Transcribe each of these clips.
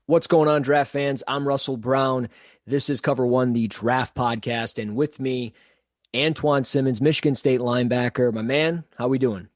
What's going on, draft fans? I'm Russell Brown. This is Cover One, the draft podcast, and with me, Antjuan Simmons, Michigan State linebacker. My man, how we doing?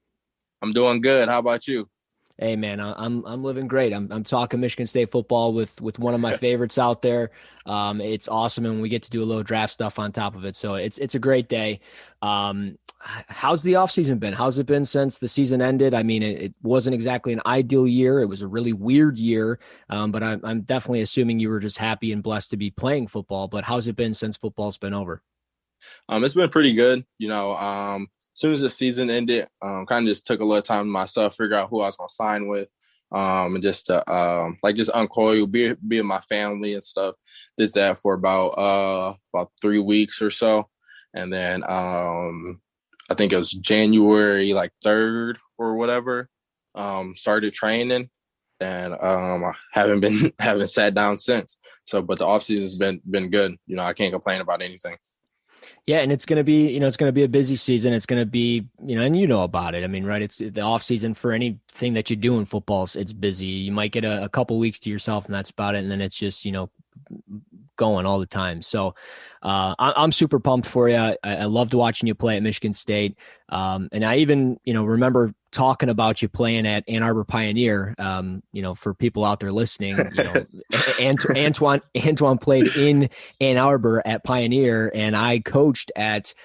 I'm doing good. How about you? Hey, man, I'm living great. I'm talking Michigan State football with one of my favorites out there. It's awesome, and we get to do a little draft stuff on top of it. So it's a great day. How's the offseason been? How's it been since the season ended? I mean, it wasn't exactly an ideal year. It was a really weird year, but I'm definitely assuming you were just happy and blessed to be playing football. But how's it been since football's been over? It's been pretty good. As soon as the season ended, kind of just took a little time to myself, figure out who I was going to sign with, and just to just uncoil, be with my family and stuff. Did that for about 3 weeks or so, and then I think it was January 3rd or whatever. Started training, and I haven't sat down since. So, but the off season's been good. I can't complain about anything. Yeah, and it's going to be, it's going to be a busy season. It's going to be, and you know about it. I mean, right? It's the off season for anything that you do in football. It's busy. You might get a couple weeks to yourself, and that's about it. And then it's just, going all the time. So I'm super pumped for you. I loved watching you play at Michigan State. And I even, remember talking about you playing at Ann Arbor Pioneer. For people out there listening, Antjuan played in Ann Arbor at Pioneer, and I coached at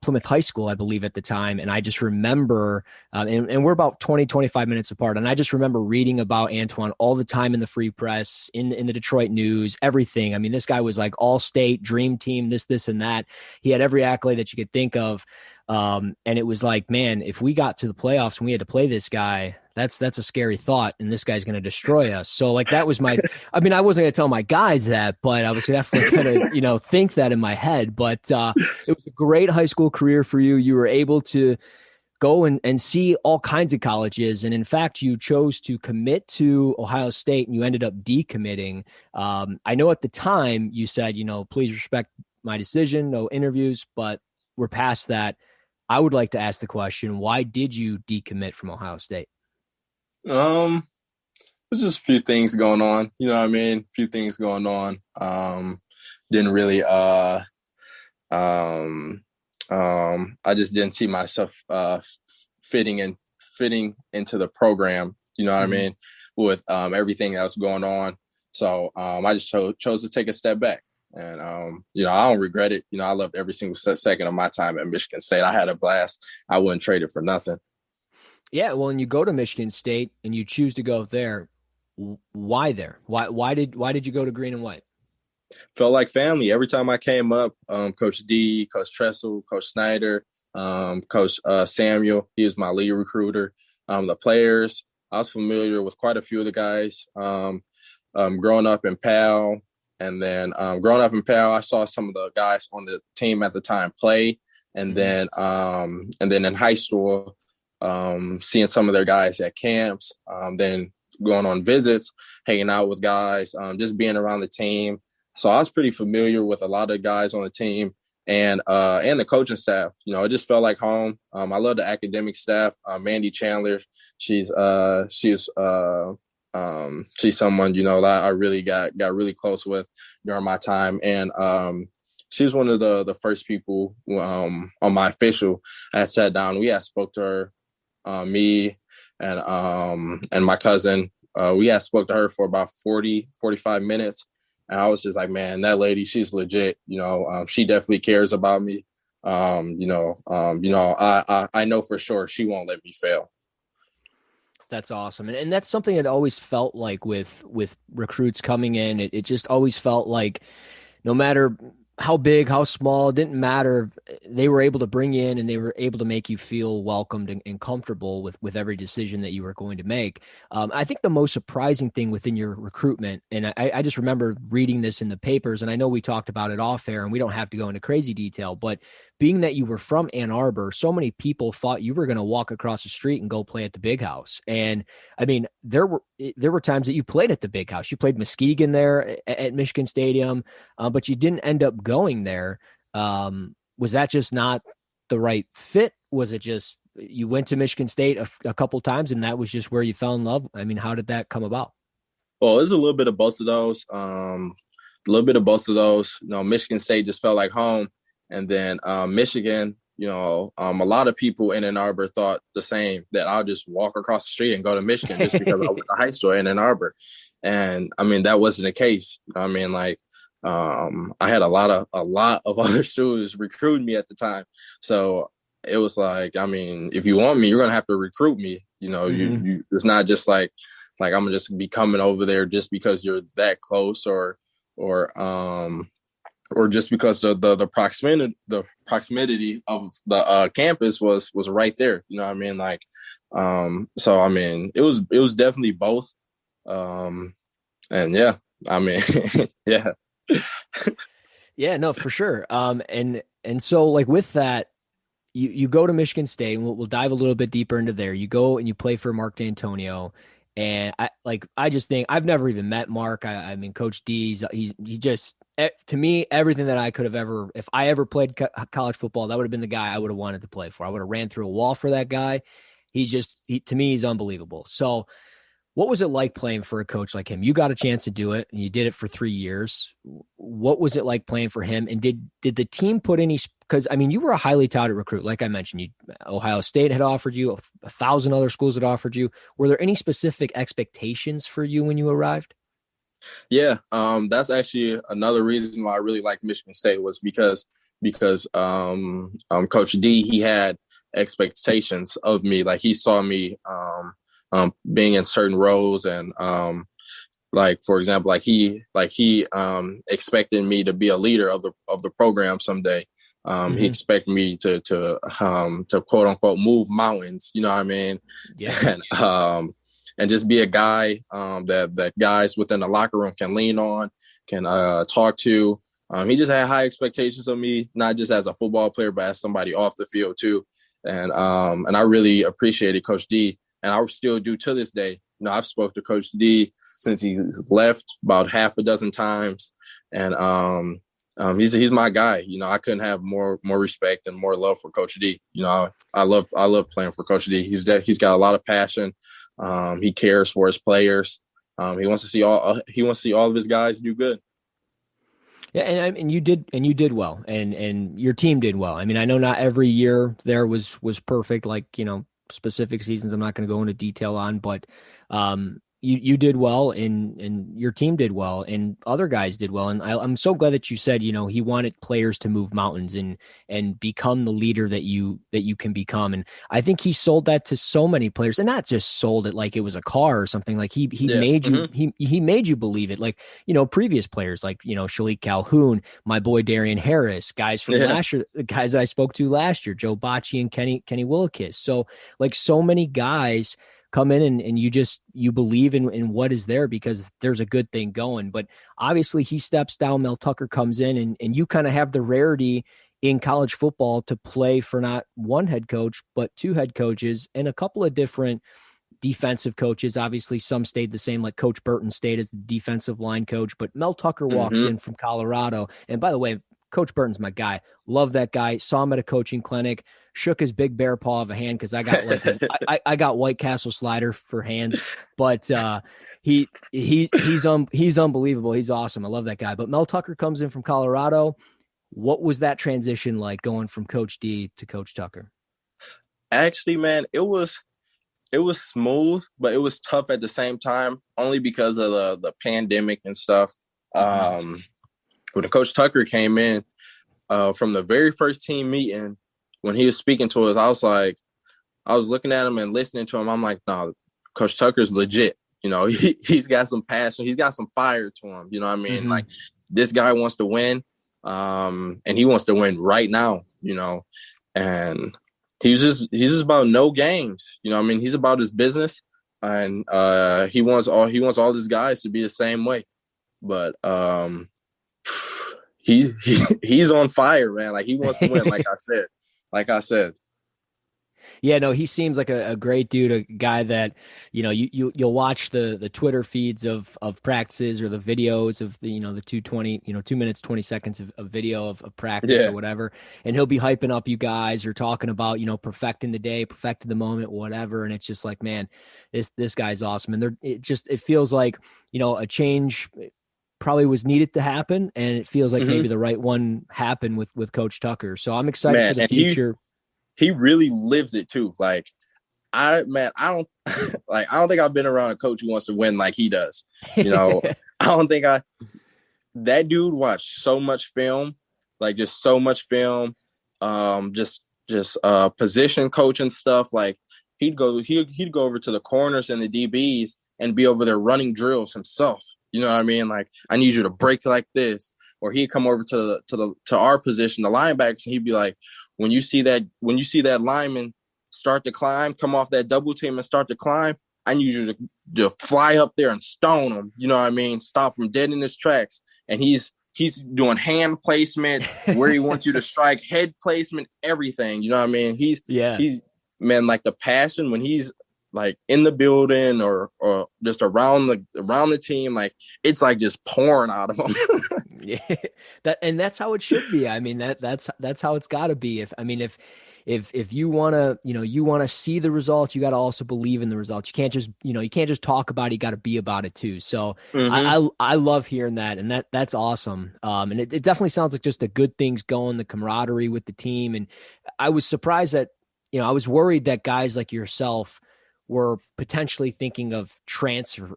Plymouth High School, I believe, at the time. And I just remember, and we're about 20, 25 minutes apart. And I just remember reading about Antjuan all the time in the Free Press, in the Detroit News, everything. I mean, this guy was like all state, dream team, this, and that. He had every accolade that you could think of. And it was like, man, if we got to the playoffs and we had to play this guy, that's a scary thought, and this guy's going to destroy us. So that was I mean, I wasn't going to tell my guys that, but I was definitely going to, think that in my head. But it was a great high school career for you. You were able to go and see all kinds of colleges. And in fact, you chose to commit to Ohio State, and you ended up decommitting. I know at the time you said, please respect my decision, no interviews, but we're past that. I would like to ask the question, why did you decommit from Ohio State? There's just a few things going on. You know what I mean? A few things going on. Didn't really I just didn't see myself fitting into the program, you know what I mean, with everything that was going on. So I just chose to take a step back. And, I don't regret it. I loved every single second of my time at Michigan State. I had a blast. I wouldn't trade it for nothing. Yeah, well, and you go to Michigan State and you choose to go there. Why there? Why did you go to green and white? Felt like family. Every time I came up, Coach D, Coach Tressel, Coach Snyder, Coach Samuel, he was my lead recruiter. The players, I was familiar with quite a few of the guys. Growing up in Pal, and then growing up in Pal, I saw some of the guys on the team at the time play, and then in high school, seeing some of their guys at camps, then going on visits, hanging out with guys, just being around the team. So I was pretty familiar with a lot of guys on the team and the coaching staff. It just felt like home. I love the academic staff. Mandy Chandler, she's someone, that I really got really close with during my time. And she was one of the first people on my official. I sat down. We had spoke to her, me and my cousin. We had spoke to her for about 45 minutes. And I was just like, man, that lady, she's legit. She definitely cares about me. I know for sure she won't let me fail. That's awesome. And that's something that always felt like with recruits coming in. It just always felt like no matter how big, how small, it didn't matter. They were able to bring you in and they were able to make you feel welcomed and comfortable with every decision that you were going to make. I think the most surprising thing within your recruitment, and I just remember reading this in the papers, and I know we talked about it off air and we don't have to go into crazy detail, but being that you were from Ann Arbor, so many people thought you were going to walk across the street and go play at the Big House. And I mean, there were times that you played at the Big House. You played Muskegon there at Michigan Stadium, but you didn't end up going there. Was that just not the right fit? Was it just you went to Michigan State a couple times and that was just where you fell in love? I mean, how did that come about? Well, it's a little bit of both of those. A little bit of both of those. Michigan State just felt like home, and then Michigan. A lot of people in Ann Arbor thought the same, that I'll just walk across the street and go to Michigan just because I went to high school in Ann Arbor, and I mean that wasn't the case. I mean, like I had a lot of other students recruiting me at the time, so it was like, I mean, if you want me, you're gonna have to recruit me. You it's not just like I'm gonna just be coming over there just because you're that close, or just because the proximity of the campus was right there. You know what I mean? Like, so I mean, it was definitely both. And yeah, I mean, yeah. Yeah, no, for sure. And so like with that, you go to Michigan State, and we'll dive a little bit deeper into there. You go and you play for Mark D'Antonio. And I just think I've never even met Mark. I mean, Coach D, he just, to me, everything that I could have ever, if I ever played college football, that would have been the guy I would have wanted to play for. I would have ran through a wall for that guy. To me, he's unbelievable. So what was it like playing for a coach like him? You got a chance to do it, and you did it for 3 years. What was it like playing for him? And did the team put any? Because I mean, you were a highly touted recruit, like I mentioned. Ohio State had offered you, 1,000 other schools had offered you. Were there any specific expectations for you when you arrived? Yeah, that's actually another reason why I really liked Michigan State, was because Coach D, he had expectations of me. Like, he saw me being in certain roles, and like, for example, he expected me to be a leader of the program someday. He expected me to quote unquote move mountains. You know what I mean? Yeah. And just be a guy that guys within the locker room can lean on, can talk to. He just had high expectations of me, not just as a football player, but as somebody off the field too. And I really appreciated Coach D, and I still do to this day. I've spoke to Coach D since he left about half a dozen times, and he's my guy. I couldn't have more respect and more love for Coach D. I love playing for Coach D. He's got a lot of passion. He cares for his players. He wants to see all of his guys do good. Yeah, and you did well, and your team did well. I mean, I know not every year there was perfect, like, specific seasons I'm not going to go into detail on, but you did well, and your team did well, and other guys did well. And I'm so glad that you said, he wanted players to move mountains and become the leader that you can become. And I think he sold that to so many players, and not just sold it like it was a car or something. Like he made you, he made you believe it. Like, previous players like, Shalik Calhoun, my boy Darian Harris, guys from last year, guys that I spoke to last year, Joe Bocci and Kenny Willekes. So like, so many guys come in and you believe in what is there because there's a good thing going. But obviously he steps down, Mel Tucker comes in, and you kind of have the rarity in college football to play for not one head coach, but two head coaches and a couple of different defensive coaches. Obviously some stayed the same, like Coach Burton stayed as the defensive line coach, but Mel Tucker walks in from Colorado. And by the way, Coach Burton's my guy. Love that guy. Saw him at a coaching clinic. Shook his big bear paw of a hand because I got I got White Castle slider for hands. But he's unbelievable. He's awesome. I love that guy. But Mel Tucker comes in from Colorado. What was that transition like, going from Coach D to Coach Tucker? Actually, man, it was smooth, but it was tough at the same time, only because of the pandemic and stuff. When Coach Tucker came in, from the very first team meeting, when he was speaking to us, I was looking at him and listening to him. I'm like, no, Coach Tucker's legit. He's got some passion. He's got some fire to him. You know what I mean? Like, this guy wants to win, and he wants to win right now, and he's just about no games. I mean, he's about his business, and he wants all his guys to be the same way. But he's on fire, man. Like, he wants to win. Like I said. Yeah, no, he seems like a great dude, a guy that, you'll watch the Twitter feeds of practices or the videos of the 2:20, 2 minutes, 20 seconds of video of practice or Yeah, whatever. And he'll be hyping up you guys or talking about, perfecting the day, perfecting the moment, whatever. And it's just like, man, this guy's awesome. And it feels like, a change probably was needed to happen, and it feels like hmm maybe the right one happened with Coach Tucker. So I'm excited for man, the and he future. he really lives it too. Like I don't I don't think I've been around a coach who wants to win like he does. You know, I don't think I that dude watched so much film, like just so much film, just position coaching stuff. Like he'd go over to the corners and the DBs and be over there running drills himself. You know what I mean? Like I need you to break like this, or he'd come over to our position, the linebackers, and he'd be like, when you see that lineman start to climb, come off that double team and start to climb, I need you to fly up there and stone him. You know what I mean? Stop him dead in his tracks. And he's doing hand placement, where he wants you to strike, head placement, everything. You know what I mean? Yeah. He's man, like the passion when he's like in the building or just around the team, like it's like just pouring out of him. Yeah, that's how it should be. I mean, that's how it's got to be. If you want to, you want to see the results, you got to also believe in the results. You can't just talk about it. You got to be about it too. So hmm I love hearing that, and that's awesome. And it definitely sounds like just the good things going, the camaraderie with the team. And I was surprised that, I was worried that guys like yourself were potentially thinking of transferring.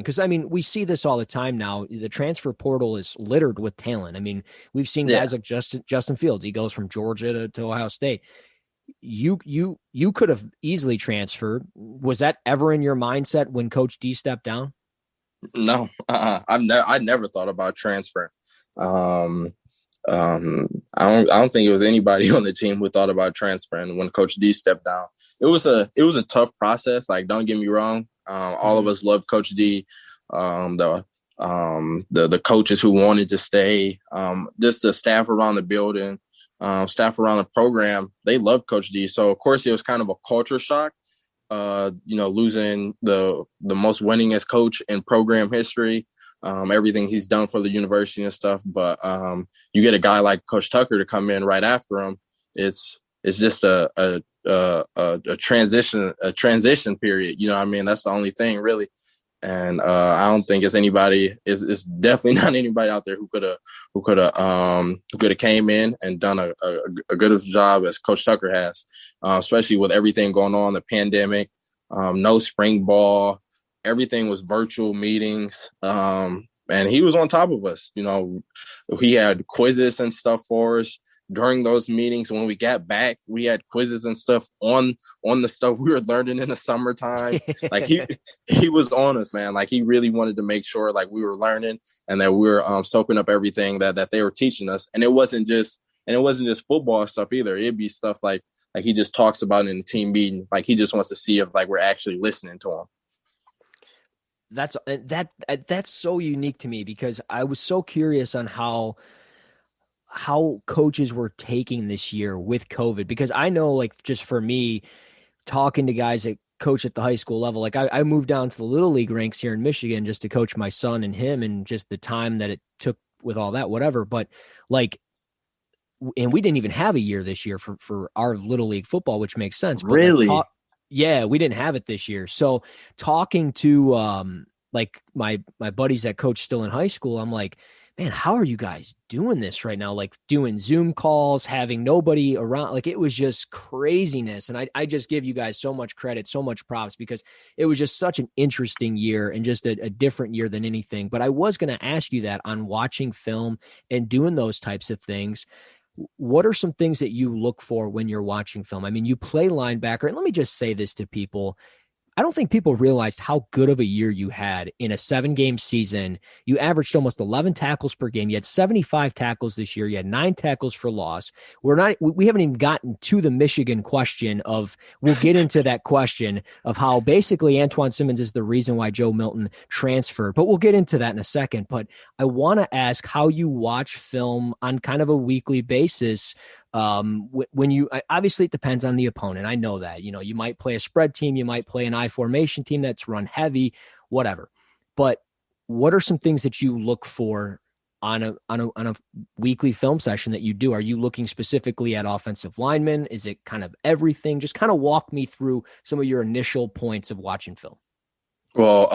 Because I mean, we see this all the time now. The transfer portal is littered with talent. I mean, we've seen Yeah. guys like Justin Fields. He goes from Georgia to Ohio State. You could have easily transferred. Was that ever in your mindset when Coach D stepped down? No, I never thought about transferring. Um, I don't think it was anybody on the team who thought about transferring when Coach D stepped down. It was a tough process. Like, don't get me wrong. All of Mm-hmm. us love Coach D. The coaches who wanted to stay, just the staff around the building, staff around the program, they loved Coach D. So of course it was kind of a culture shock. Losing the most winningest coach in program history, everything he's done for the university and stuff. But you get a guy like Coach Tucker to come in right after him. It's just a transition period. You know what I mean? That's the only thing really. And I don't think it's definitely not anybody out there who could have came in and done a good job as Coach Tucker has, especially with everything going on, the pandemic, no spring ball, everything was virtual meetings, and he was on top of us. You know, he had quizzes and stuff for us during those meetings. When we got back, we had quizzes and stuff on the stuff we were learning in the summertime. Like he was on us, man. Like he really wanted to make sure like we were learning and that we were soaking up everything that they were teaching us. And it wasn't just football stuff either. It'd be stuff like he just talks about in the team meeting. Like he just wants to see if like we're actually listening to him. That's so unique to me because I was so curious on how coaches were taking this year with COVID, because I know, like, just for me, talking to guys that coach at the high school level, like I moved down to the little league ranks here in Michigan just to coach my son and him, and just the time that it took with all that, whatever. But like, and we didn't even have a year this year for our little league football, which makes sense. But like, Really? yeah, we didn't have it this year. So talking to like my buddies that coach still in high school, I'm like, man, how are you guys doing this right now? Like doing Zoom calls, having nobody around. Like it was just craziness. And I just give you guys so much credit, so much props, because it was just such an interesting year and just a different year than anything. But I was going to ask you that on watching film and doing those types of things. What are some things that you look for when you're watching film? I mean, you play linebacker, and let me just say this to people. I don't think people realized how good of a year you had in a 7-game season. You averaged almost 11 tackles per game. You had 75 tackles this year. You had 9 tackles for loss. We haven't even gotten to the Michigan question of, we'll get into that question of how basically Antjuan Simmons is the reason why Joe Milton transferred, but we'll get into that in a second. But I want to ask how you watch film on kind of a weekly basis when you obviously it depends on the opponent. I know that, you might play a spread team, you might play an I formation team that's run heavy, whatever. But what are some things that you look for on a weekly film session that you do? Are you looking specifically at offensive linemen? Is it kind of everything? Just kind of walk me through some of your initial points of watching film. Well,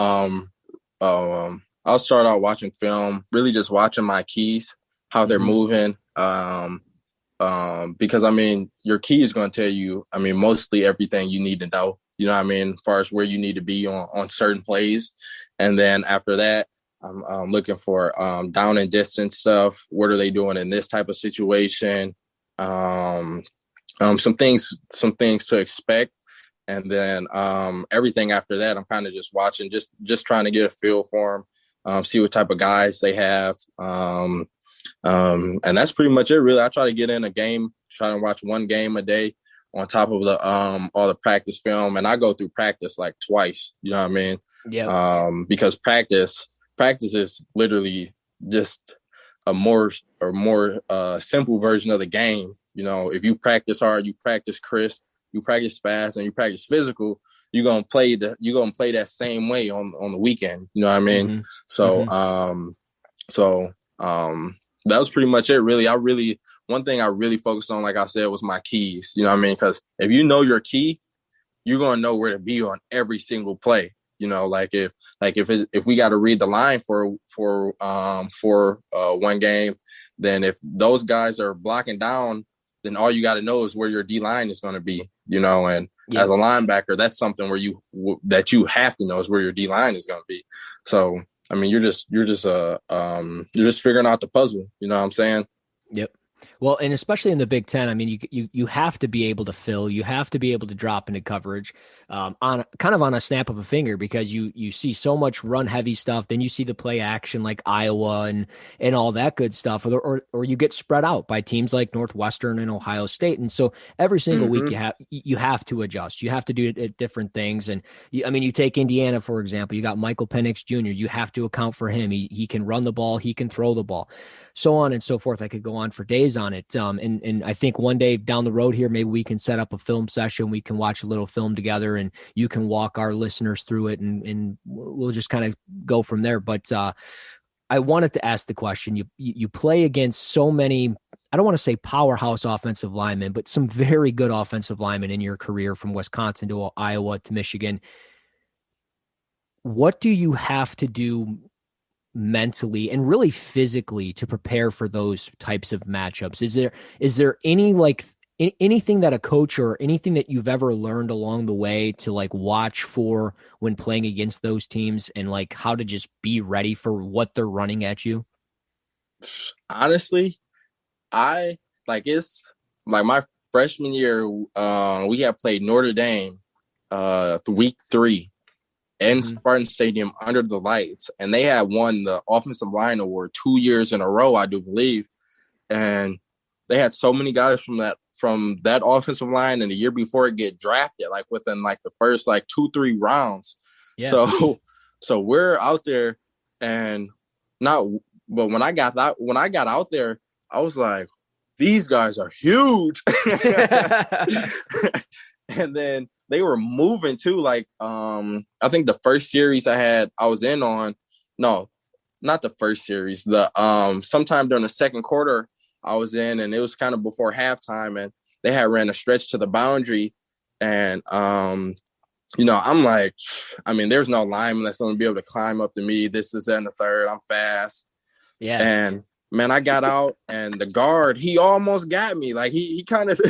I'll start out watching film, really just watching my keys, how they're moving. Because your key is going to tell you, mostly everything you need to know, as far as where you need to be on certain plays. And then after that, I'm looking for down and distance stuff. What are they doing in this type of situation? Some things to expect. And then everything after that, I'm kind of just watching, just trying to get a feel for them, see what type of guys they have. And that's pretty much it, really. I try to get in a game, try to watch one game a day on top of the all the practice film. And I go through practice like twice, Yeah. Because practice is literally just a more simple version of the game. If you practice hard, you practice crisp, you practice fast, and you practice physical, you're gonna play that same way on the weekend. You know what I mean? So that was pretty much it, really. One thing I really focused on, like I said, was my keys. You know what I mean? Because if you know your key, you're gonna know where to be on every single play. If we got to read the line for one game, then if those guys are blocking down, then all you got to know is where your D line is going to be. And as a linebacker, that's something where you have to know is where your D line is going to be. So you're just figuring out the puzzle. You know what I'm saying? Yep. Well, and especially in the Big Ten, you have to be able to fill, you have to be able to drop into coverage on a snap of a finger, because you see so much run heavy stuff. Then you see the play action like Iowa and all that good stuff, or you get spread out by teams like Northwestern and Ohio State. And so every single week you have to adjust. You have to do different things. And you take Indiana, for example, you got Michael Penix Jr. You have to account for him. He can run the ball, he can throw the ball, so on and so forth. I could go on for days on it. And I think one day down the road here, maybe we can set up a film session. We can watch a little film together and you can walk our listeners through it, and we'll just kind of go from there. But I wanted to ask the question, you play against so many, I don't want to say powerhouse offensive linemen, but some very good offensive linemen in your career, from Wisconsin to Iowa to Michigan. What do you have to do mentally and really physically to prepare for those types of matchups? Is there anything that a coach or anything that you've ever learned along the way to watch for when playing against those teams, and how to just be ready for what they're running at you? Honestly, it's my freshman year, we had played Notre Dame week 3 in Spartan Stadium under the lights, and they had won the offensive line award 2 years in a row, I do believe. And they had so many guys from that offensive line, and the year before it get drafted, within the first 2-3 rounds. Yeah. So we're out there, but when I got out there, I was like, these guys are huge. And then they were moving too. I think the first series I was in on, no, not the first series. Sometime during the second quarter I was in, and it was kind of before halftime, and they had ran a stretch to the boundary. And, I'm like, there's no lineman that's going to be able to climb up to me. This is in the third. I'm fast. Yeah. And man, I got out, and the guard, he almost got me. He kind of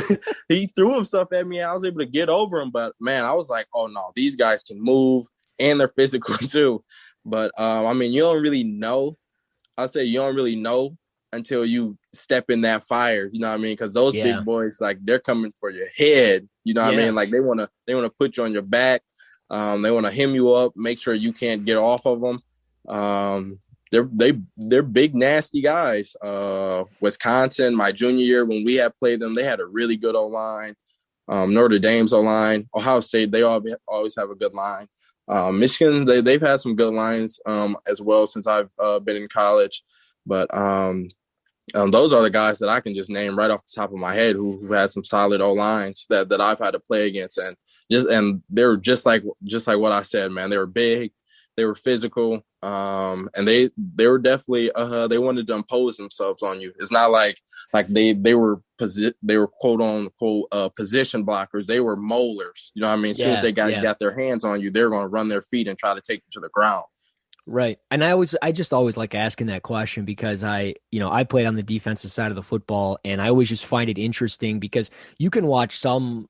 he threw himself at me. I was able to get over him, but man, I was like, oh no, these guys can move and they're physical too. But you don't really know. I'll say you don't really know until you step in that fire. You know what I mean? Because those big boys, they're coming for your head. You know what I mean? They wanna put you on your back. They wanna hem you up, make sure you can't get off of them. They're big, nasty guys. Wisconsin, my junior year, when we had played them, they had a really good O-line. Notre Dame's O-line. Ohio State, they always have a good line. Michigan, they've had some good lines as well since I've been in college. But Those are the guys that I can just name right off the top of my head who had some solid O lines that I've had to play against, and they're just like what I said, man. They were big, they were physical, and they were definitely they wanted to impose themselves on you. It's not like they were quote unquote position blockers. They were molars. You know what I mean? As soon as Yeah, they yeah. got their hands on you, they're going to run their feet and try to take you to the ground. Right. And I just always like asking that question because I played on the defensive side of the football, and I always just find it interesting because you can watch some,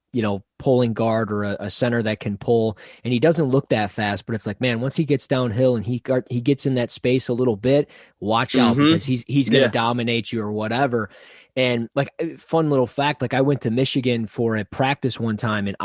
pulling guard or a center that can pull, and he doesn't look that fast, but it's like, man, once he gets downhill and he gets in that space a little bit, watch out because he's going to Yeah. dominate you or whatever. And like fun little fact, like I went to Michigan for a practice one time, and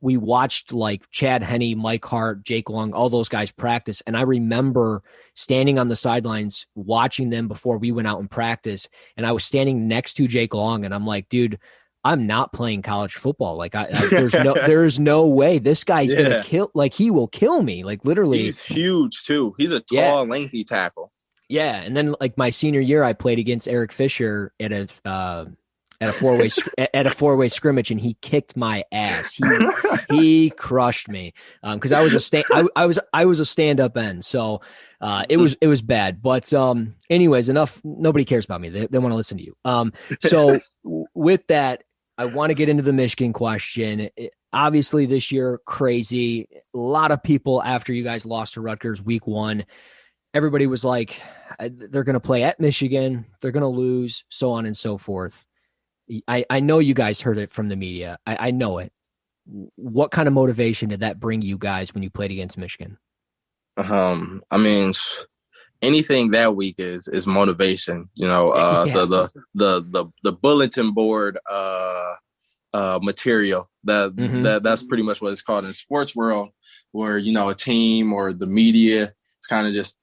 we watched like Chad Henne, Mike Hart, Jake Long, all those guys practice, and I remember standing on the sidelines watching them before we went out and practice, and I was standing next to Jake Long, and I'm like, dude, I'm not playing college football. Like there's no way this guy's gonna kill. Like he will kill me. Like literally, he's huge too. He's a yeah. tall, lengthy tackle. Yeah, and then like my senior year, I played against Eric Fisher at a four-way scrimmage, and he kicked my ass. He crushed me because I was a stand-up end, so it was bad. But anyways, enough. Nobody cares about me. They want to listen to you. So with that, I want to get into the Michigan question. Obviously, this year crazy. A lot of people after you guys lost to Rutgers week 1. Everybody was like, they're going to play at Michigan, they're going to lose, so on and so forth. I know you guys heard it from the media. I know it. What kind of motivation did that bring you guys when you played against Michigan? I mean, anything that week is motivation. Yeah. the bulletin board material that's pretty much what it's called in the sports world, where a team or the media is kind of just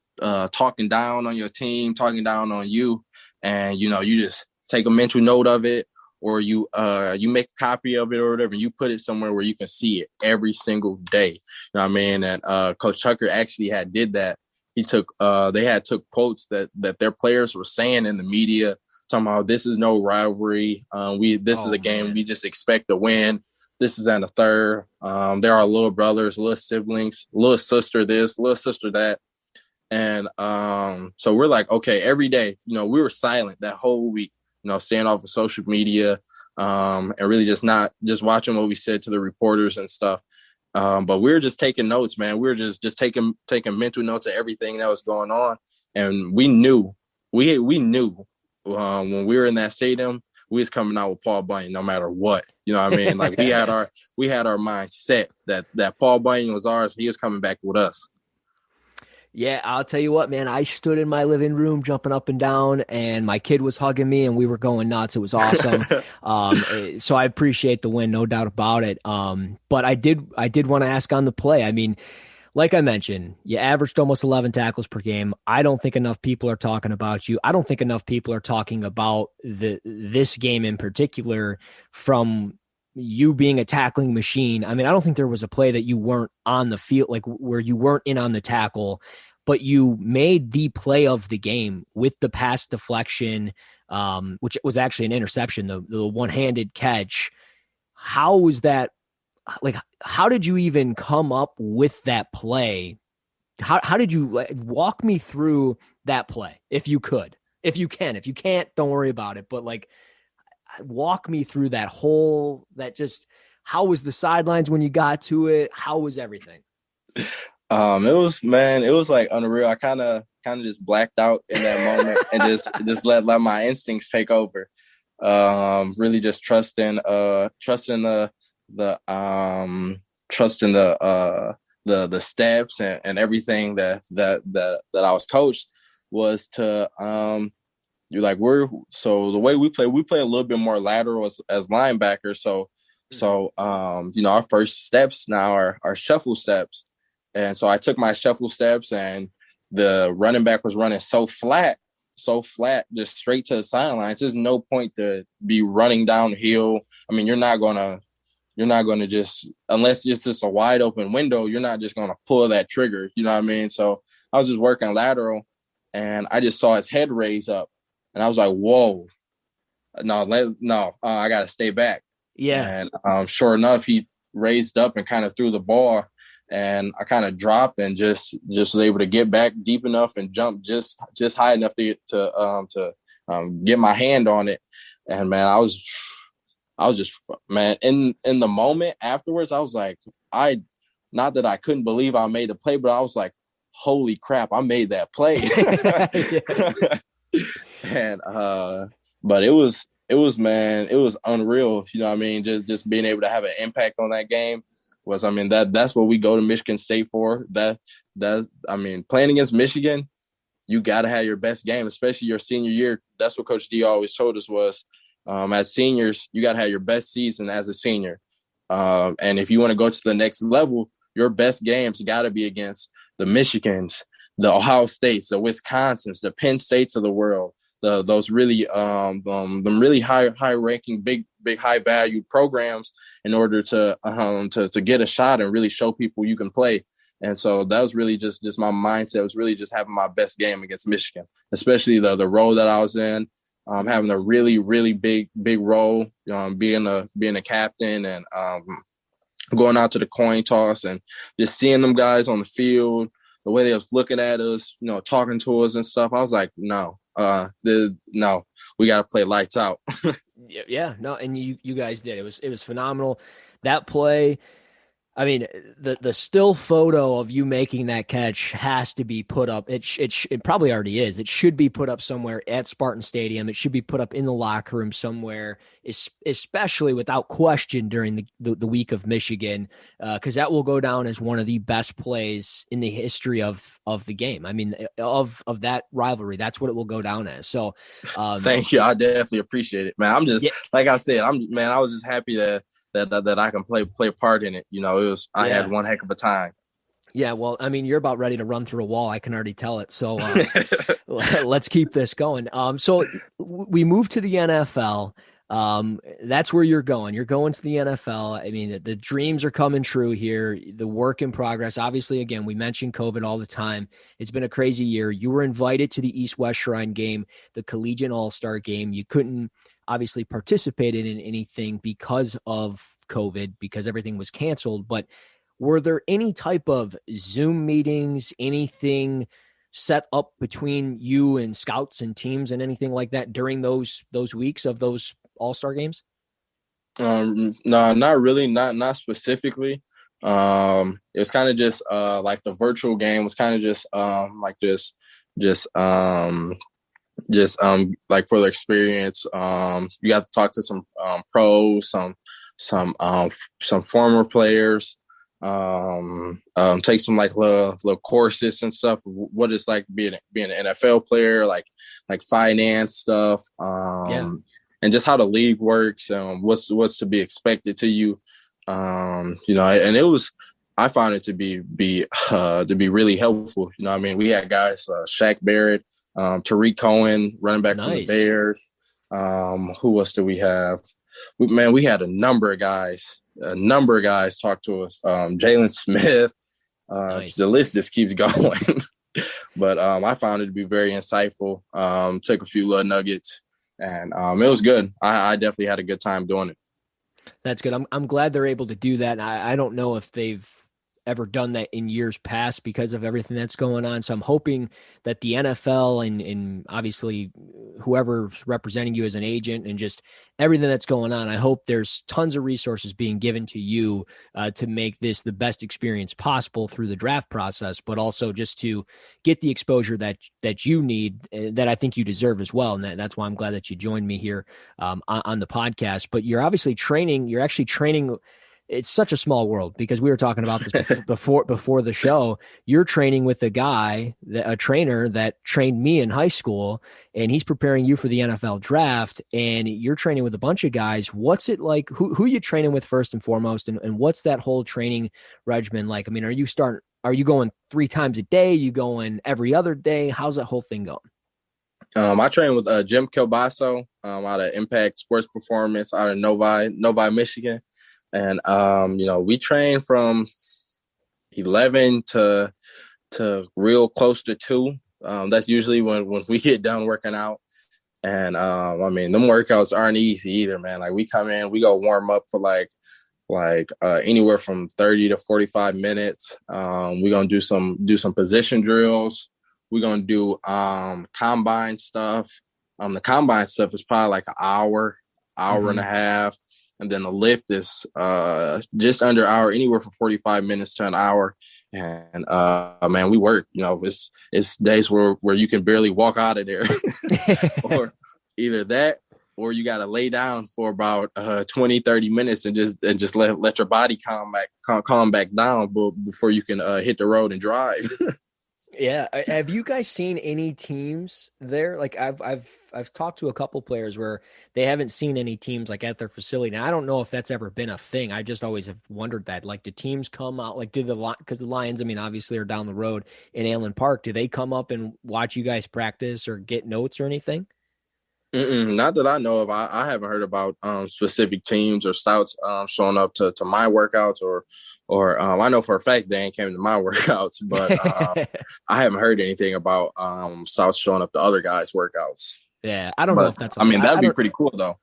talking down on your team, talking down on you, and you just take a mental note of it, or you make a copy of it or whatever, and you put it somewhere where you can see it every single day. You know what I mean? And Coach Tucker actually did that. He took took quotes that their players were saying in the media, talking about this is no rivalry. This is a game, man. We just expect to win. This is in the third. There are little brothers, little siblings, little sister this, little sister that. And so we're like, okay, every day, we were silent that whole week, staying off of social media, and really just watching what we said to the reporters and stuff. But we were just taking notes, man. We were just taking mental notes of everything that was going on. And we knew when we were in that stadium, we was coming out with Paul Bunyan no matter what. You know what I mean? Like we had our mind set that Paul Bunyan was ours. He was coming back with us. Yeah, I'll tell you what, man. I stood in my living room jumping up and down, and my kid was hugging me, and we were going nuts. It was awesome. So I appreciate the win, no doubt about it. But I did want to ask on the play. I mean, like I mentioned, you averaged almost 11 tackles per game. I don't think enough people are talking about you. I don't think enough people are talking about this game in particular from you being a tackling machine. I mean, I don't think there was a play that you weren't on the field, like where you weren't in on the tackle, but you made the play of the game with the pass deflection, which was actually an interception, the one-handed catch. How was that? Like, how did you even come up with that play? How did you walk me through that play? If you could, if you can, if you can't, don't worry about it. But like, walk me through how was the sidelines when you got to it? How was everything? It was like unreal. I kind of just blacked out in that moment and just let my instincts take over. Really just trusting the steps and everything that I was coached was to you're like so the way we play a little bit more lateral as linebackers. So our first steps now are shuffle steps. And so I took my shuffle steps, and the running back was running so flat, just straight to the sidelines. There's no point to be running downhill. I mean, you're not gonna just, unless it's just a wide open window, you're not just gonna pull that trigger. You know what I mean? So I was just working lateral, and I just saw his head raise up, And I was like, whoa, no, I got to stay back. Yeah. And sure enough, he raised up and kind of threw the ball, and I kind of dropped and just was able to get back deep enough and jump just high enough to get my hand on it. And man, I was just, man, in the moment afterwards, I was like, not that I couldn't believe I made the play, but I was like, holy crap, I made that play. And but it was man, it was unreal. You know what I mean? Just being able to have an impact on that game was, I mean, that's what we go to Michigan State for. That's I mean, playing against Michigan, you got to have your best game, especially your senior year. That's what Coach D always told us was, as seniors, you got to have your best season as a senior. And if you want to go to the next level, your best games got to be against the Michigans, the Ohio States, the Wisconsins, the Penn States of the world, those really them really high ranking, big high value programs in order to get a shot and really show people you can play. And so that was really just my mindset. It was really just having my best game against Michigan, especially the role that I was in, having a really, really big role, being a captain and going out to the coin toss and just seeing them guys on the field, the way they was looking at us, talking to us and stuff. I was like, no, we got to play lights out. Yeah, no, and you guys did. It was phenomenal. That play, I mean, the still photo of you making that catch has to be put up. It probably already is. It should be put up somewhere at Spartan Stadium. It should be put up in the locker room somewhere, especially without question during the week of Michigan, because that will go down as one of the best plays in the history of the game. I mean, of that rivalry, that's what it will go down as. So, thank you. I definitely appreciate it, man. I'm just like I said, I was just happy that I can play a part in it. I had one heck of a time. Yeah, well, I mean, you're about ready to run through a wall. I can already tell it. So let's keep this going. So we moved to the NFL. That's where you're going. You're going to the NFL. I mean, the dreams are coming true here. The work in progress. Obviously, again, we mention COVID all the time. It's been a crazy year. You were invited to the East-West Shrine game, the Collegiate All-Star game. You couldn't obviously participate in anything because of COVID, because everything was canceled. But were there any type of Zoom meetings, anything set up between you and scouts and teams and anything like that during those weeks of those All-Star games? No, not really, not specifically. It was kind of just like the virtual game was kind of just like for the experience. You got to talk to some pros, some former players, take some like little courses and stuff. What it's like being an NFL player, like finance stuff, and just how the league works, what's to be expected to you, and it was. I found it to be really helpful. I mean, we had guys, Shaq Barrett, Tariq Cohen, running back from the Bears. Who else do we have? We had a number of guys talk to us. Jalen Smith. Nice. The list just keeps going. But I found it to be very insightful. Took a few little nuggets, and it was good. I definitely had a good time doing it. That's good. I'm glad they're able to do that. I don't know if they've ever done that in years past because of everything that's going on. So I'm hoping that the NFL and obviously whoever's representing you as an agent and just everything that's going on, I hope there's tons of resources being given to you to make this the best experience possible through the draft process, but also just to get the exposure that you need, that I think you deserve as well. And that's why I'm glad that you joined me here on the podcast. But you're actually training. It's such a small world because we were talking about this before the show. You're training with a trainer that trained me in high school, and he's preparing you for the NFL draft, and you're training with a bunch of guys. What's it like? Who are you training with first and foremost, and what's that whole training regimen like? I mean, are you going 3 times a day? You going every other day? How's that whole thing going? I train with Jim Kilbasso out of Impact Sports Performance out of Novi, Michigan. And, we train from 11 to real close to 2. That's usually when we get done working out. And I mean, them workouts aren't easy either, man. Like we come in, we go warm up for anywhere from 30 to 45 minutes. We're gonna do some position drills. We're gonna do combine stuff. The combine stuff is probably like an hour and a half. And then the lift is just under an hour, anywhere from 45 minutes to an hour. And man, we work. You know, it's days where you can barely walk out of there, or either that, or you got to lay down for about 20, 30 minutes and just let your body calm back down before you can hit the road and drive. Yeah. Have you guys seen any teams there? Like I've talked to a couple players where they haven't seen any teams like at their facility. And I don't know if that's ever been a thing. I just always have wondered that. Like, do teams come out, like because the Lions, I mean, obviously are down the road in Allen Park. Do they come up and watch you guys practice or get notes or anything? Not that I know of. I haven't heard about specific teams or scouts showing up to my workouts, or I know for a fact they ain't came to my workouts, but I haven't heard anything about scouts showing up to other guys' workouts. Yeah, I don't know if that's. I mean, that'd be pretty cool though.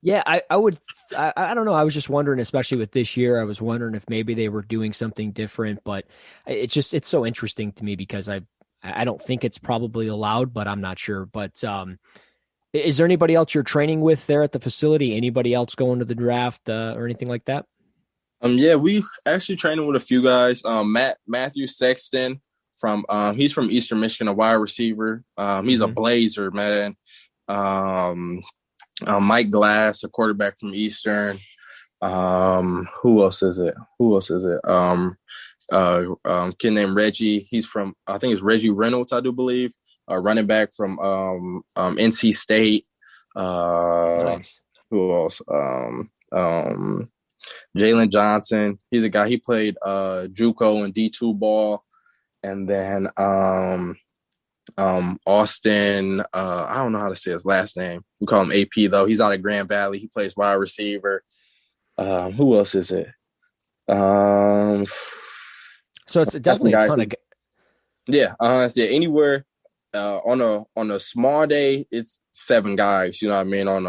Yeah, I would. I don't know. I was just wondering, especially with this year, I was wondering if maybe they were doing something different. But it's so interesting to me because I don't think it's probably allowed, but I'm not sure. But is there anybody else you're training with there at the facility? Anybody else going to the draft or anything like that? Yeah, we actually training with a few guys. Matthew Sexton he's from Eastern Michigan, a wide receiver. He's a Blazer, man. Mike Glass, a quarterback from Eastern. Who else is it? Kid named Reggie. He's from, I think it's Reggie Reynolds, I do believe. Running back from NC State. Nice. Who else? Jalen Johnson. He's a guy. He played JUCO and D2 ball. And then Austin. I don't know how to say his last name. We call him AP though. He's out of Grand Valley. He plays wide receiver. Who else is it? So it's definitely a ton of. Yeah. Anywhere. On a small day, it's 7 guys. You know what I mean? On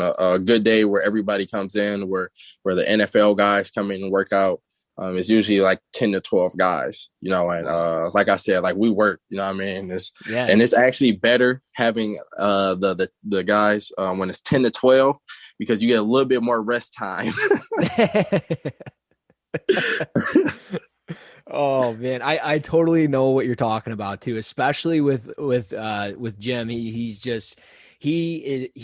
a good day where everybody comes in, where the NFL guys come in and work out, it's usually like 10 to 12 guys. You know, and like I said, like we work. You know what I mean? And it's actually better having the guys when it's 10 to 12 because you get a little bit more rest time. Oh man, I totally know what you're talking about too, especially with Jim. He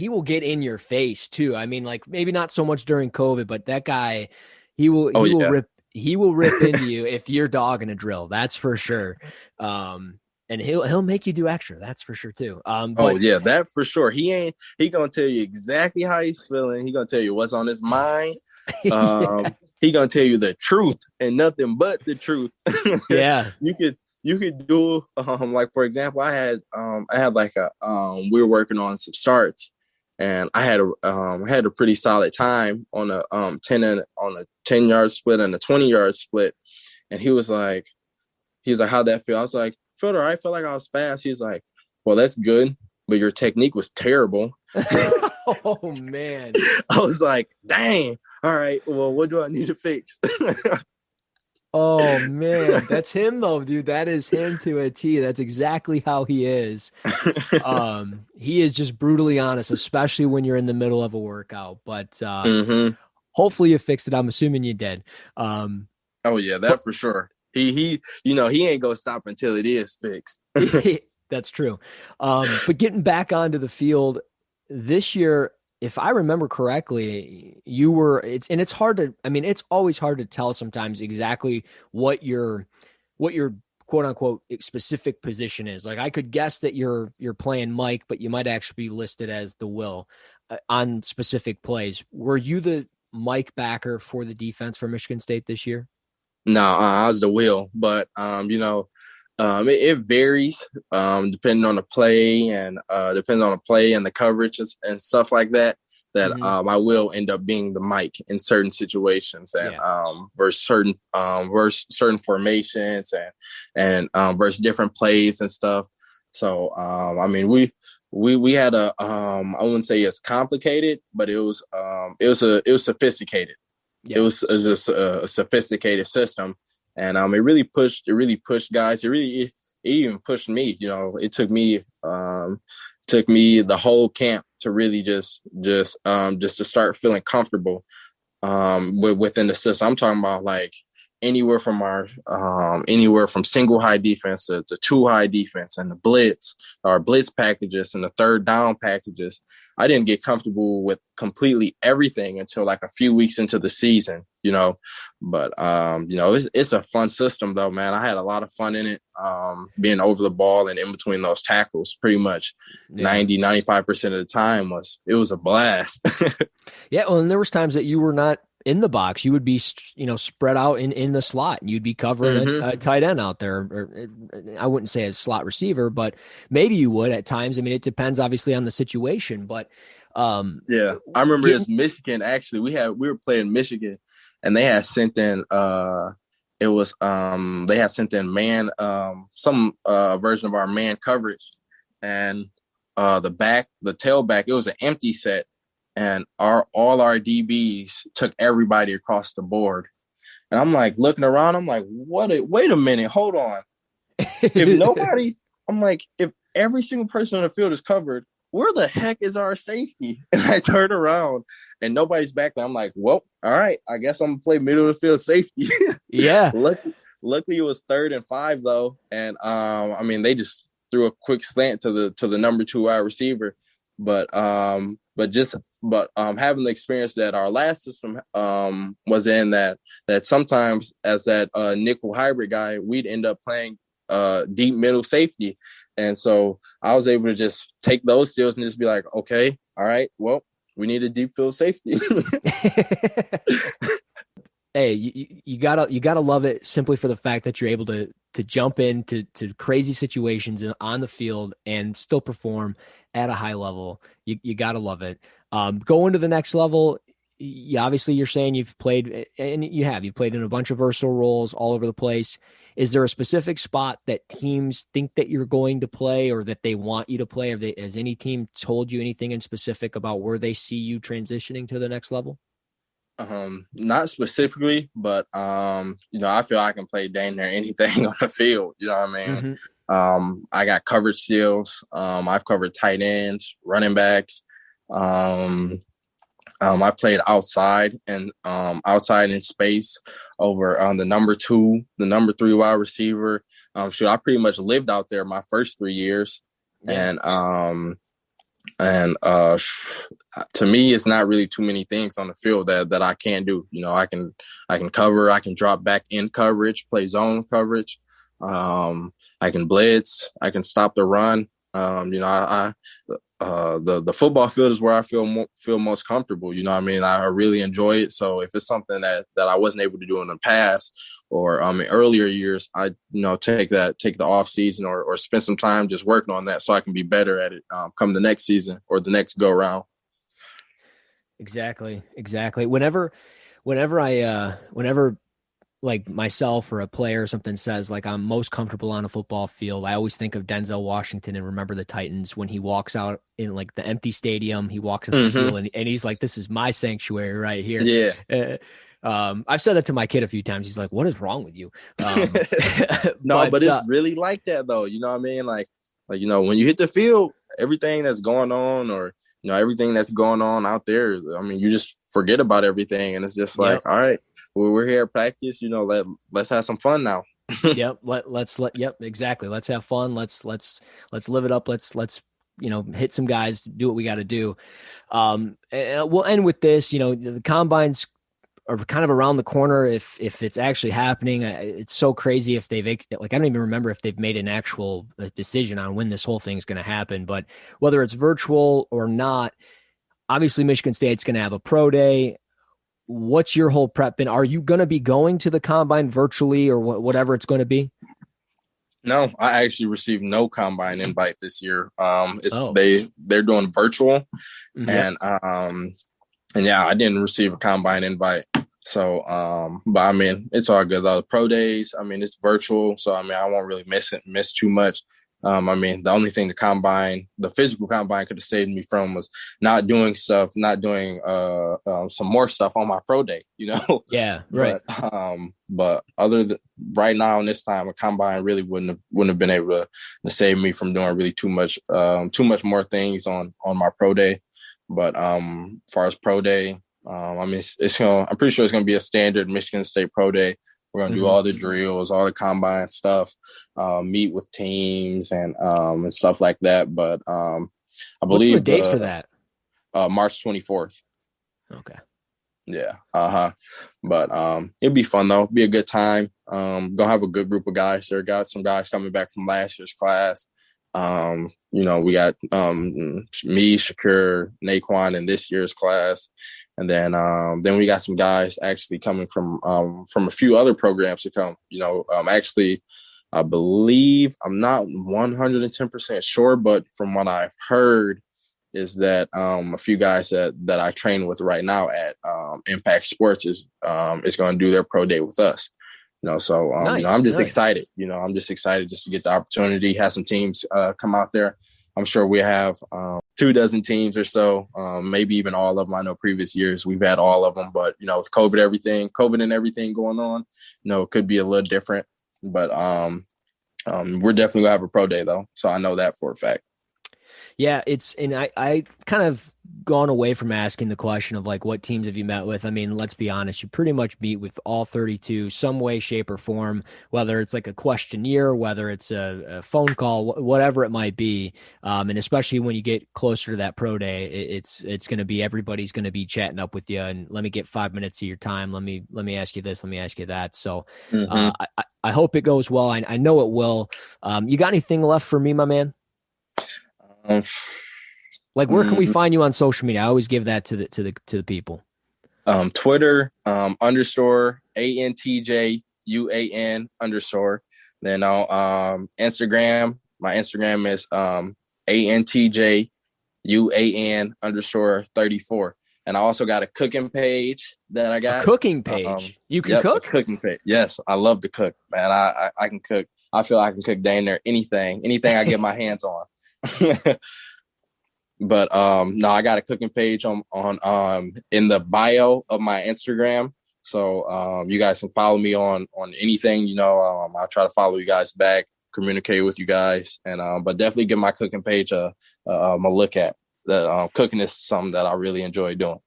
will get in your face too. I mean, like maybe not so much during COVID, but that guy, he will rip into you if you're dogging a drill. That's for sure. And he'll make you do extra. That's for sure too. That for sure. He gonna tell you exactly how he's feeling. He gonna tell you what's on his mind. Yeah. He gonna tell you the truth and nothing but the truth. Yeah. You could do like for example, I had like we were working on some starts, and I had a pretty solid time on a 10-yard split and a 20-yard split, and he was like, how'd that feel? I was like, felt all right. Felt like I was fast. He's like, well, that's good, but your technique was terrible. Oh man. I was like, dang. All right, well, what do I need to fix? Oh man, that's him though, dude. That is him to a T. That's exactly how he is. He is just brutally honest, especially when you're in the middle of a workout. But hopefully you fixed it. I'm assuming you did. Oh yeah, that for sure. He ain't gonna stop until it is fixed. That's true. But getting back onto the field this year, if I remember correctly, it's hard to, I mean, it's always hard to tell sometimes exactly what your quote unquote specific position is. Like I could guess that you're playing Mike, but you might actually be listed as the Will on specific plays. Were you the Mike backer for the defense for Michigan State this year? No, I was the Will, but it varies depending on the play and the coverage and stuff like that. I will end up being the Mike in certain situations and versus certain formations and versus different plays and stuff. So I mean we had I wouldn't say it's complicated, but it was sophisticated. Yeah. It was just a sophisticated system, and it really pushed guys. It even pushed me. You know, it took me the whole camp to really just to start feeling comfortable within the system. I'm talking about like anywhere from single high defense to two high defense and the blitz packages and the third down packages. I didn't get comfortable with completely everything until like a few weeks into the season, you know. But you know, it's a fun system though, man. I had a lot of fun in it, being over the ball and in between those tackles pretty much 95% of the time. It was a blast. Yeah, well, and there was times that you were not in the box. You would be, spread out in the slot, and you'd be covering a tight end out there. Or I wouldn't say a slot receiver, but maybe you would at times. I mean, it depends obviously on the situation. But yeah, I remember this Michigan. Actually, we were playing Michigan, and they had sent in they had sent in man some version of our man coverage, and the tailback, it was an empty set. And all our DBs took everybody across the board. And I'm like looking around, I'm like, wait a minute, hold on. If every single person on the field is covered, where the heck is our safety? And I turn around and nobody's back there. I'm like, well, all right, I guess I'm gonna play middle of the field safety. Yeah. Luckily it was 3rd and 5 though. And they just threw a quick slant to the number 2 wide receiver. But having the experience that our last system was in, that sometimes as that nickel hybrid guy, we'd end up playing deep middle safety. And so I was able to just take those skills and just be like, okay, all right, well, we need a deep field safety. Hey, you gotta love it simply for the fact that you're able to jump into crazy situations on the field and still perform at a high level. You gotta love it. Going to the next level, obviously you're saying you've played, and you've played in a bunch of versatile roles all over the place. Is there a specific spot that teams think that you're going to play or that they want you to play? Has any team told you anything in specific about where they see you transitioning to the next level? Not specifically, but I feel I can play dang near anything on the field. You know what I mean? Mm-hmm. I got coverage skills. I've covered tight ends, running backs. I played outside and outside in space over on the number 2, the number 3 wide receiver. I pretty much lived out there my first 3 years, yeah. And to me, it's not really too many things on the field that I can't do. You know, I can cover, I can drop back in coverage, play zone coverage. I can blitz, I can stop the run. The football field is where I feel most comfortable. You know what I mean? I really enjoy it. So if it's something that I wasn't able to do in the past or in earlier years, I take the off season or spend some time just working on that so I can be better at it come the next season or the next go round. Exactly. Whenever like myself or a player or something says like I'm most comfortable on a football field, I always think of Denzel Washington and Remember the Titans when he walks out in like the empty stadium. He walks in the field and he's like, "This is my sanctuary right here." Yeah. I've said that to my kid a few times. He's like, "What is wrong with you?" No, but it's really like that though. You know what I mean? Like when you hit the field, everything that's going on or everything that's going on out there, I mean, you just forget about everything and it's just like, all right, well, we're here at practice, let's have some fun now. Yep. Exactly. Let's have fun. Let's live it up. Let's hit some guys, do what we got to do. And we'll end with this, the combines are kind of around the corner. If it's actually happening, it's so crazy if I don't even remember if they've made an actual decision on when this whole thing is going to happen, but whether it's virtual or not, obviously Michigan State's going to have a pro day. What's your whole prep been? Are you going to be going to the combine virtually or whatever it's going to be? No, I actually received no combine invite this year. They're doing virtual, and yeah, I didn't receive a combine invite. So, but I mean, it's all good though. The pro days, I mean, it's virtual, so I mean, I won't really miss too much. I mean, the only thing the physical combine could have saved me from was not doing some more stuff on my pro day, you know? Yeah, right. But right now in this time, a combine really wouldn't have been able to save me from doing really too much more things on my pro day. But as far as pro day, I mean, I'm pretty sure it's gonna be a standard Michigan State pro day. We're gonna do all the drills, all the combine stuff, meet with teams and stuff like that. But I believe what's the date for that? March 24th. Okay. Yeah. But it'll be fun though. Be a good time. Gonna have a good group of guys there. Got some guys coming back from last year's class. We got me, Shakur, Naquan in this year's class. And then we got some guys actually coming from a few other programs to come. Actually, I believe, I'm not 110% sure, but from what I've heard is that a few guys that I train with right now at Impact Sports is going to do their pro day with us. So nice, I'm just excited. I'm just excited just to get the opportunity, have some teams come out there. I'm sure we have 24 teams or so, maybe even all of them. I know previous years we've had all of them, but with COVID and everything going on, it could be a little different. But we're definitely gonna have a pro day though, so I know that for a fact. Yeah, I kind of gone away from asking the question of like, what teams have you met with? I mean, let's be honest, you pretty much meet with all 32 some way, shape, or form, whether it's like a questionnaire, whether it's a phone call, whatever it might be. And especially when you get closer to that pro day, it's going to be, everybody's going to be chatting up with you and let me get 5 minutes of your time. Let me ask you this, let me ask you that. So I hope it goes well. I know it will. You got anything left for me, my man? Like, where can we find you on social media? I always give that to the people. Twitter, _ ANTJUAN _ Then on Instagram, my Instagram is ANTJUAN _ 34. And I also got a cooking page that I got. A cooking page? You can cook? A cooking page. Yes, I love to cook, man. I can cook. I feel I can cook dang near anything I get my hands on. But no, I got a cooking page on in the bio of my Instagram. So you guys can follow me on anything, I'll try to follow you guys back, communicate with you guys, and but definitely give my cooking page a look at. Cooking is something that I really enjoy doing.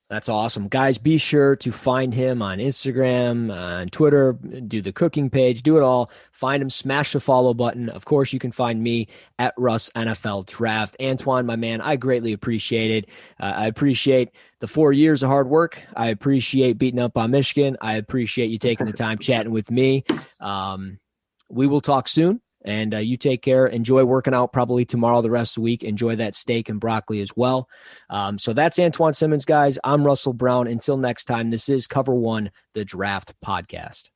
That's awesome. Guys, be sure to find him on Instagram, on Twitter, do the cooking page, do it all. Find him, smash the follow button. Of course, you can find me at Russ NFL Draft. Antjuan, my man, I greatly appreciate it. I appreciate the 4 years of hard work. I appreciate beating up on Michigan. I appreciate you taking the time chatting with me. We will talk soon. And you take care. Enjoy working out probably tomorrow, the rest of the week. Enjoy that steak and broccoli as well. So that's Antjuan Simmons, guys. I'm Russell Brown. Until next time, this is Cover One, the Draft Podcast.